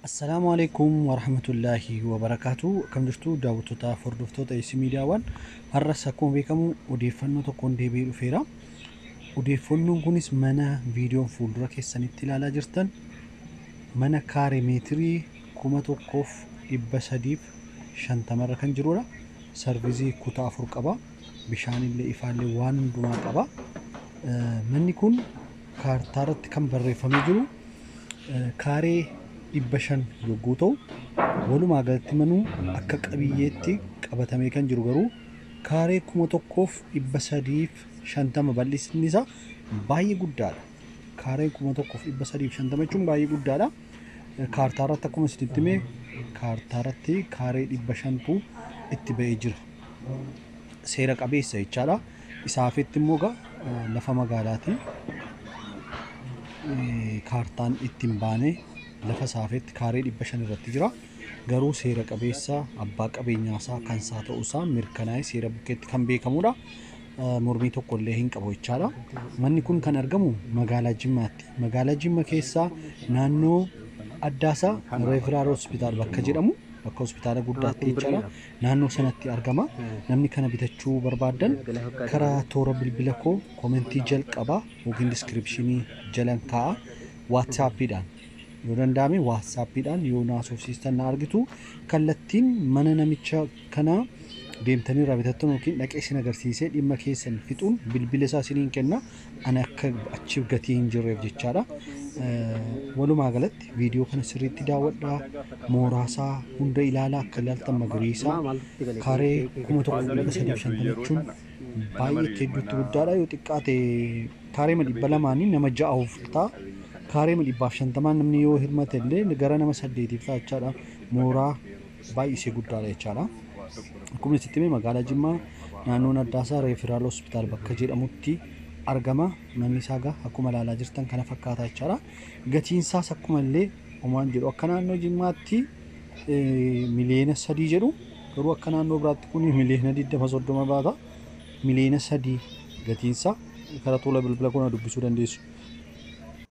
Assalamu alaikum warahmatullahi wabarakatuh. Akkam jirtu daawwattoota hordoftoota AC Miidiyaawwan. Har'as akkuma beekamu odeeffannoo tokkoon deebi'ee dhufeera. Odeeffannoon kunis mana viidiyoon fuuldura keessanitti ilaalaa jirtan mana kaaree meetirii 1350 irra kan jirudha. Sarvizii kutaa 4 qaba. Bishaanillee ifaallee waan hundumaa qaba. Manni kun kaartaa irratti kan barreeffamee jiru kaaree 500 yogguu ta'u, walumaa galatti manuu akka qabiyyeetti qabatamee kan jiru garuu kaaree 1350 bal'isni isaa baay'ee guddaadha. Kaaree 1350 jechuun baay'ee guddaadha. Kaartaa irratti akkuma isinitti hime kaartaa irratti kaaree 500tu itti ba'ee jira. Seera qabeessa jechaadha. Isaafitti immoo lafa magaalaati. Kaartaan ittiin baanee lafa saafetti kaaree 500 irratti jira. Garuu seera qabeessa abbaa qabeenyaasaa kan isaa ta'uusaa mirkanaa'ee seera bukkeetti kan beekamudha. Mormii tokko illee hin qabu jechaadha. Manni kun kan argamu magaalaa Jimmaatti. Magaalaa Jimma keessaa naannoo Addaasaa Reeferaal Hospitaal bakka jedhamu bakka hospitaala guddaatti jechaadha. Naannoo sanatti argama. Namni kana bitachuu barbaadan karaa toora bilbila koo komentii jalqabaa yookiin diskiripshinii jalan kaa'a WhatsAppiidhaan yoo danda'ame WhatsAppiidhaan yoo naasofsiistan na argitu kallattiin mana namicha kana deemtanii irraa bitattan yookiin dhaqee isin agarsiisee dhimma keessan fixuun bilbila isaa isiniin kenna. Ani akka achiif gatii hin jirreef jechaadha. Walumaa galatti viidiyoo kana sirriitti daawwadhaa. Mooraasaa hunda ilaalaa akka ilaaltan magariisa kaaree 1350 jechuun baay'ee hedduutti guddaadha. Yoo xiqqaate kaaree 200 nama 6 ta'a. Kaaree 150 namni yoo hirmate illee gara nama 8 ta'a jechaadha. Mooraa baay'ee guddaadha jechaadha. Akkuma isitti hime magaalaa Jimmaa naannoon Addaasaa Reeferaal Hospitaal bakka jedhamutti argama. Manni isaa akkuma ilaalaa jirtan kana fakkaata jechaadha. Gatiin isaas akkuma illee homaan jedhu akka naannoo Jimmaatti miliyoona 3 jedhu. Garuu akka naannoo biraatti kun miliyoona 20-30 baata. Miliyoona 3 gatiin isaa karaa tola bilbila kana dubbisuu dandeessu.